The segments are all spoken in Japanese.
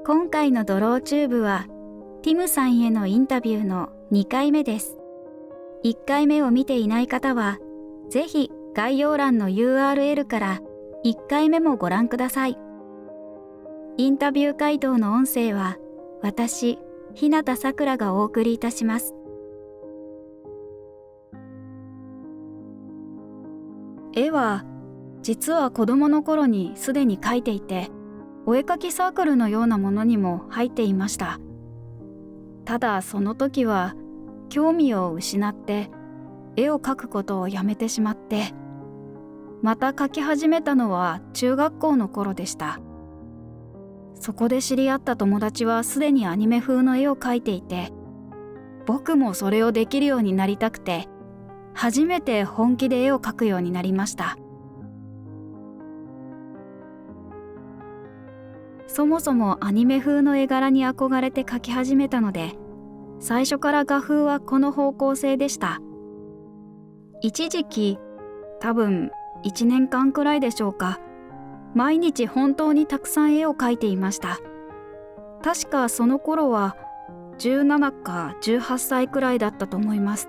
今回のドローチューブはティムさんへのインタビューの2回目です。1回目を見ていない方はぜひ概要欄の URL から1回目もご覧ください。インタビュー回答の音声は私、日向さくらがお送りいたします。絵は実は子供の頃にすでに描いていて、お絵描きサークルのようなものにも入っていました。ただその時は興味を失って絵を描くことをやめてしまって、また描き始めたのは中学校の頃でした。そこで知り合った友達はすでにアニメ風の絵を描いていて、僕もそれをできるようになりたくて、初めて本気で絵を描くようになりました。そもそもアニメ風の絵柄に憧れて描き始めたので、最初から画風はこの方向性でした。一時期、多分1年間くらいでしょうか、毎日本当にたくさん絵を描いていました。確かその頃は17か18歳くらいだったと思います。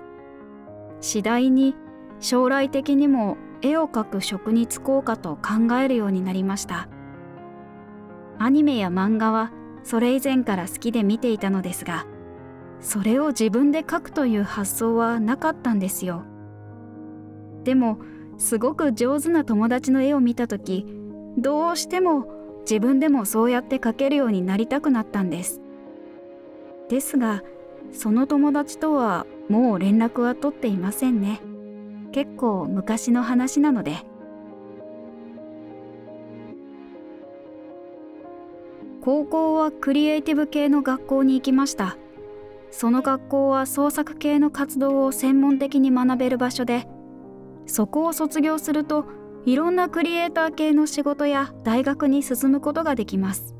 次第に将来的にも絵を描く職に就こうかと考えるようになりました。アニメや漫画はそれ以前から好きで見ていたのですが、それを自分で描くという発想はなかったんですよ。でもすごく上手な友達の絵を見たとき、どうしても自分でもそうやって描けるようになりたくなったんです。ですが、その友達とはもう連絡は取っていませんね。結構昔の話なので。高校はクリエイティブ系の学校に行きました。その学校は創作系の活動を専門的に学べる場所で、そこを卒業するといろんなクリエイター系の仕事や大学に進むことができます。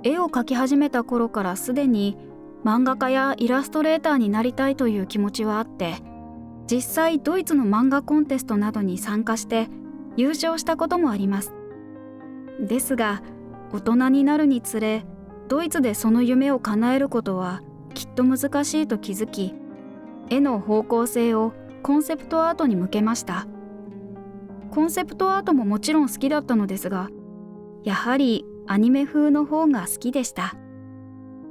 絵を描き始めた頃からすでに漫画家やイラストレーターになりたいという気持ちはあって、実際ドイツの漫画コンテストなどに参加して優勝したこともあります。ですが、大人になるにつれ、ドイツでその夢を叶えることはきっと難しいと気づき、絵の方向性をコンセプトアートに向けました。コンセプトアートももちろん好きだったのですが、やはりアニメ風の方が好きでした。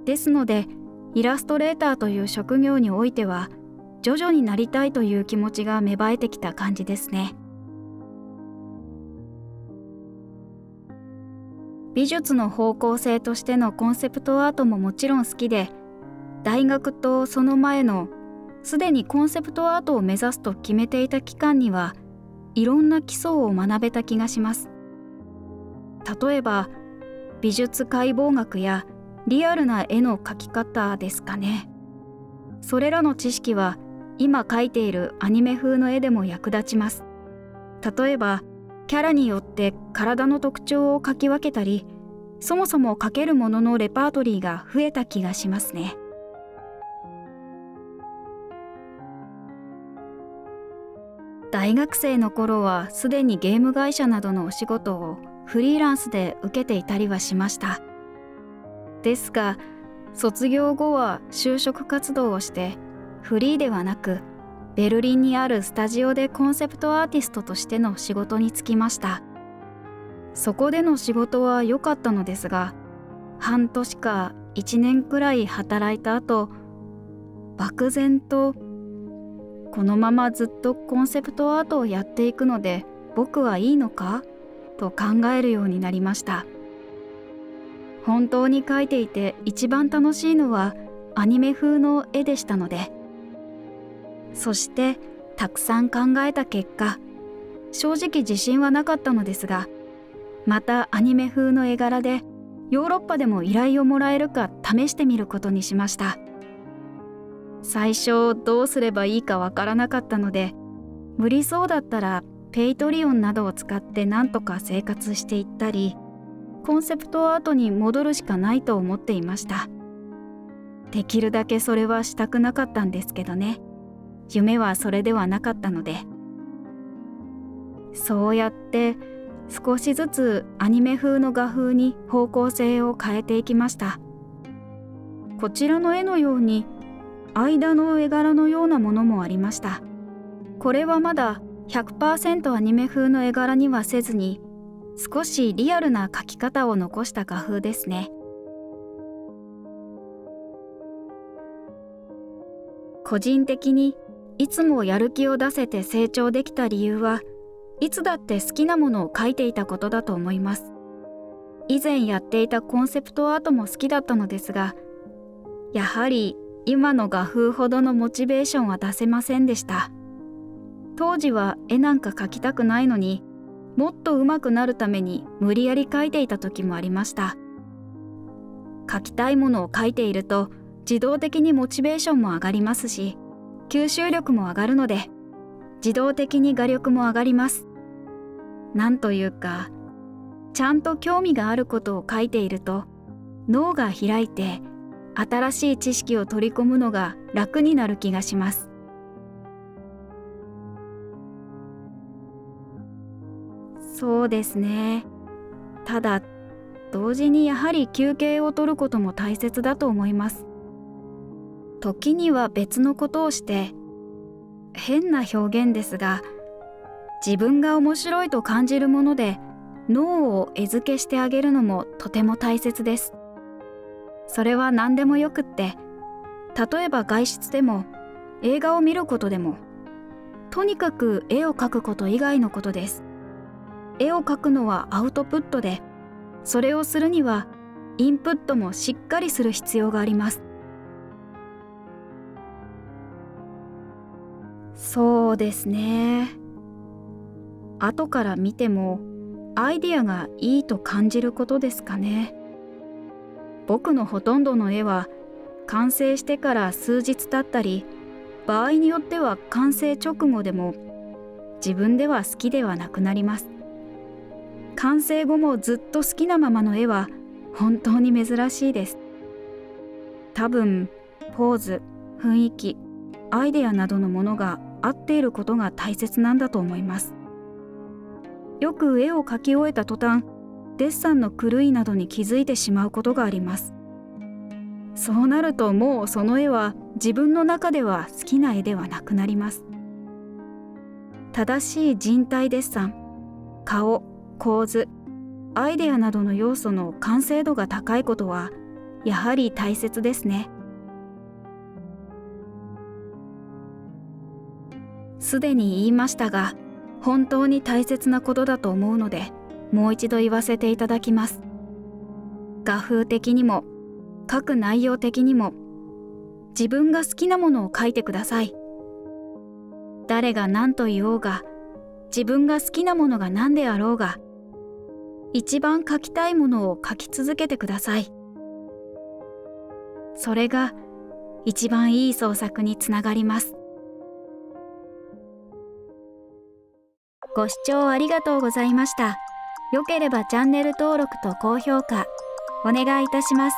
ですので、イラストレーターという職業においては、徐々になりたいという気持ちが芽生えてきた感じですね。美術の方向性としてのコンセプトアートももちろん好きで、大学とその前のすでにコンセプトアートを目指すと決めていた期間にはいろんな基礎を学べた気がします。例えば美術解剖学やリアルな絵の描き方ですかね。それらの知識は今描いているアニメ風の絵でも役立ちます。例えばキャラによって体の特徴を描き分けたり、そもそも描けるもののレパートリーが増えた気がしますね。大学生の頃はすでにゲーム会社などのお仕事をフリーランスで受けていたりはしました。ですが、卒業後は就職活動をしてフリーではなくベルリンにあるスタジオでコンセプトアーティストとしての仕事に就きました。そこでの仕事は良かったのですが、半年か1年くらい働いた後、漠然とこのままずっとコンセプトアートをやっていくので僕はいいのかと考えるようになりました。本当に描いていて一番楽しいのはアニメ風の絵でしたので、そしてたくさん考えた結果、正直自信はなかったのですが、またアニメ風の絵柄でヨーロッパでも依頼をもらえるか試してみることにしました。最初どうすればいいかわからなかったので、無理そうだったらペイトリオンなどを使って何とか生活していったり、コンセプトアートに戻るしかないと思っていました。できるだけそれはしたくなかったんですけどね。夢はそれではなかったので。そうやって少しずつアニメ風の画風に方向性を変えていきました。こちらの絵のように間の絵柄のようなものもありました。これはまだ 100% アニメ風の絵柄にはせずに、少しリアルな描き方を残した画風ですね。個人的にいつもやる気を出せて成長できた理由はいつだって好きなものを描いていたことだと思います。以前やっていたコンセプトアートも好きだったのですが、やはり今の画風ほどのモチベーションは出せませんでした。当時は絵なんか描きたくないのに、もっと上手くなるために無理やり描いていた時もありました。描きたいものを描いていると自動的にモチベーションも上がりますし、吸収力も上がるので、自動的に画力も上がります。なんというか、ちゃんと興味があることを描いていると、脳が開いて新しい知識を取り込むのが楽になる気がします。そうですね。ただ、同時にやはり休憩を取ることも大切だと思います。時には別のことをして、変な表現ですが、自分が面白いと感じるもので脳を餌付けしてあげるのもとても大切です。それは何でもよくって、例えば外出でも映画を見ることでも、とにかく絵を描くこと以外のことです。絵を描くのはアウトプットで、それをするにはインプットもしっかりする必要があります。そうですね。後から見てもアイディアがいいと感じることですかね。僕のほとんどの絵は完成してから数日経ったり、場合によっては完成直後でも自分では好きではなくなります。完成後もずっと好きなままの絵は本当に珍しいです。多分ポーズ、雰囲気、アイデアなどのものが合っていることが大切なんだと思います。よく絵を描き終えた途端、デッサンの狂いなどに気づいてしまうことがあります。そうなるともうその絵は自分の中では好きな絵ではなくなります。正しい人体デッサン、顔、構図、アイデアなどの要素の完成度が高いことはやはり大切ですね。すでに言いましたが、本当に大切なことだと思うので、もう一度言わせていただきます。画風的にも、書く内容的にも、自分が好きなものを書いてください。誰が何と言おうが、自分が好きなものが何であろうが、一番書きたいものを書き続けてください。それが一番いい創作につながります。ご視聴ありがとうございました。よければチャンネル登録と高評価お願いいたします。